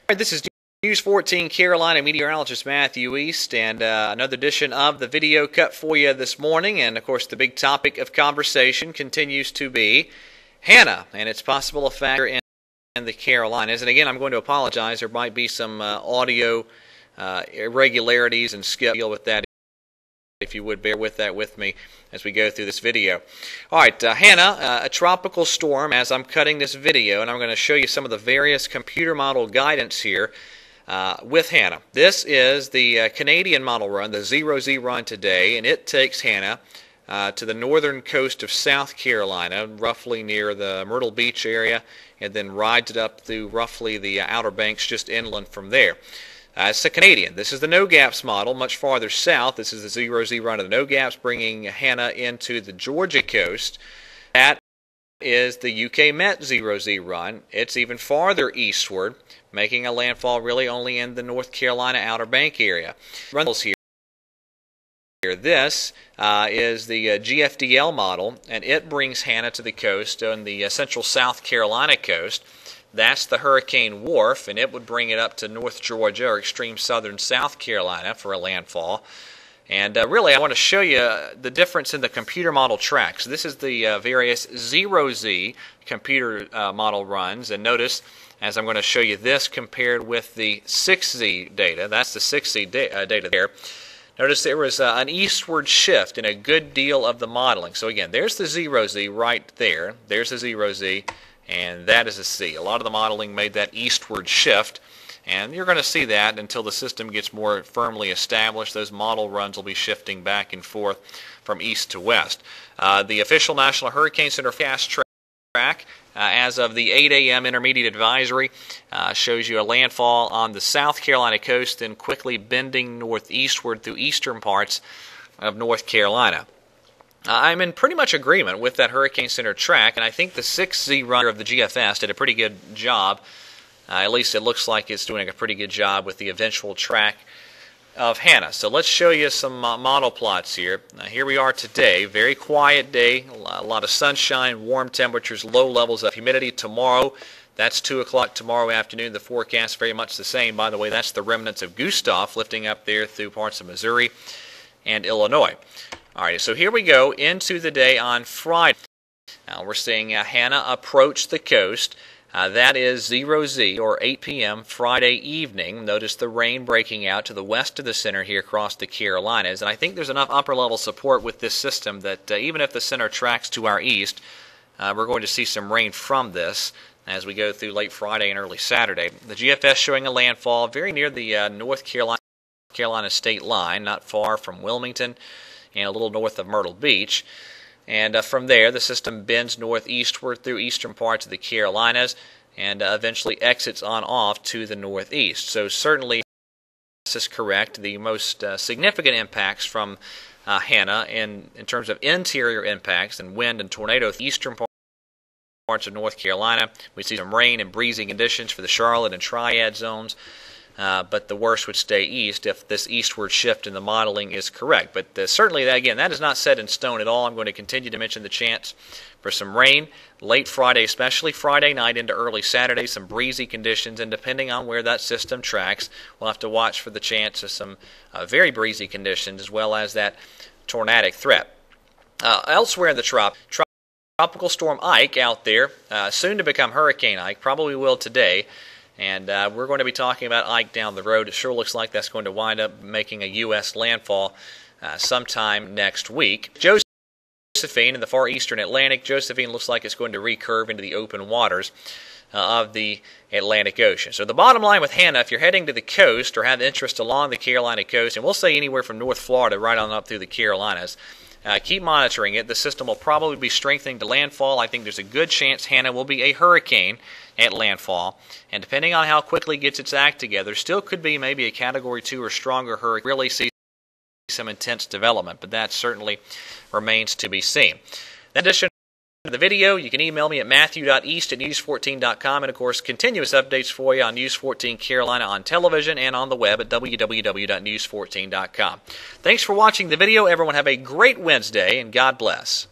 Alright, this is News 14 Carolina meteorologist Matthew East, and another edition of the video cut for you this morning. And of course, the big topic of conversation continues to be Hannah and its possible effect in the Carolinas. And again, I'm going to apologize. There might be some audio irregularities, and Skip deal with that. If you would bear with that with me as we go through this video. All right, Hannah, a tropical storm as I'm cutting this video, and I'm going to show you some of the various computer model guidance here with Hannah. This is the Canadian model run, the 0Z run today, and it takes Hannah to the northern coast of South Carolina, roughly near the Myrtle Beach area, and then rides it up through roughly the Outer Banks just inland from there. It's the Canadian. This is the no gaps model, much farther south. This is the 0Z run of the no gaps, bringing Hannah into the Georgia coast. That is the UK Met 0Z run. It's even farther eastward, making a landfall really only in the North Carolina Outer Bank area. Runs here. This is the GFDL model, and it brings Hannah to the coast on the central South Carolina coast. That's the Hurricane Wharf, and it would bring it up to North Georgia or extreme southern South Carolina for a landfall. And really, I want to show you the difference in the computer model tracks. This is the various 0Z computer model runs, and notice as I'm going to show you this compared with the 6Z data. That's the 6Z data there. Notice there was an eastward shift in a good deal of the modeling. So again, there's the 0Z right there. There's the 0Z. And that is a C. A lot of the modeling made that eastward shift, and you're going to see that until the system gets more firmly established. Those model runs will be shifting back and forth from east to west. The official National Hurricane Center fast track as of the 8 a.m. intermediate advisory shows you a landfall on the South Carolina coast and quickly bending northeastward through eastern parts of North Carolina. I'm in pretty much agreement with that Hurricane Center track, and I think the 6Z runner of the GFS did a pretty good job. At least it looks like it's doing a pretty good job with the eventual track of Hannah. So let's show you some model plots here. Here we are today, very quiet day, a lot of sunshine, warm temperatures, low levels of humidity. Tomorrow, that's 2 o'clock tomorrow afternoon. The forecast very much the same. By the way, that's the remnants of Gustav lifting up there through parts of Missouri and Illinois. All right, so here we go into the day on Friday. Now we're seeing Hannah approach the coast. That is 0Z, or 8 p.m. Friday evening. Notice the rain breaking out to the west of the center here across the Carolinas. And I think there's enough upper-level support with this system that even if the center tracks to our east, we're going to see some rain from this as we go through late Friday and early Saturday. The GFS showing a landfall very near the North Carolina state line, not far from Wilmington, and a little north of Myrtle Beach. And from there, the system bends northeastward through eastern parts of the Carolinas and eventually exits on off to the northeast. So certainly, this is correct. The most significant impacts from Hannah in terms of interior impacts and wind and tornado eastern parts of North Carolina. We see some rain and breezy conditions for the Charlotte and Triad zones. But the worst would stay east if this eastward shift in the modeling is correct. But certainly, again, that is not set in stone at all. I'm going to continue to mention the chance for some rain late Friday, especially Friday night into early Saturday, some breezy conditions, and depending on where that system tracks, we'll have to watch for the chance of some very breezy conditions as well as that tornadic threat. Elsewhere in the Tropical Storm Ike out there, soon to become Hurricane Ike, probably will today. And we're going to be talking about Ike down the road. It sure looks like that's going to wind up making a U.S. landfall sometime next week. Josephine in the far eastern Atlantic. Josephine looks like it's going to recurve into the open waters of the Atlantic Ocean. So the bottom line with Hannah, if you're heading to the coast or have interest along the Carolina coast, and we'll say anywhere from North Florida right on up through the Carolinas, keep monitoring it. The system will probably be strengthening to landfall. I think there's a good chance Hannah will be a hurricane at landfall. And depending on how quickly it gets its act together, still could be maybe a Category 2 or stronger hurricane. Really see some intense development, but that certainly remains to be seen. In addition to the video, you can email me at matthew.east@news14.com, and of course, continuous updates for you on News 14 Carolina on television and on the web at www.news14.com. Thanks for watching the video. Everyone have a great Wednesday, and God bless.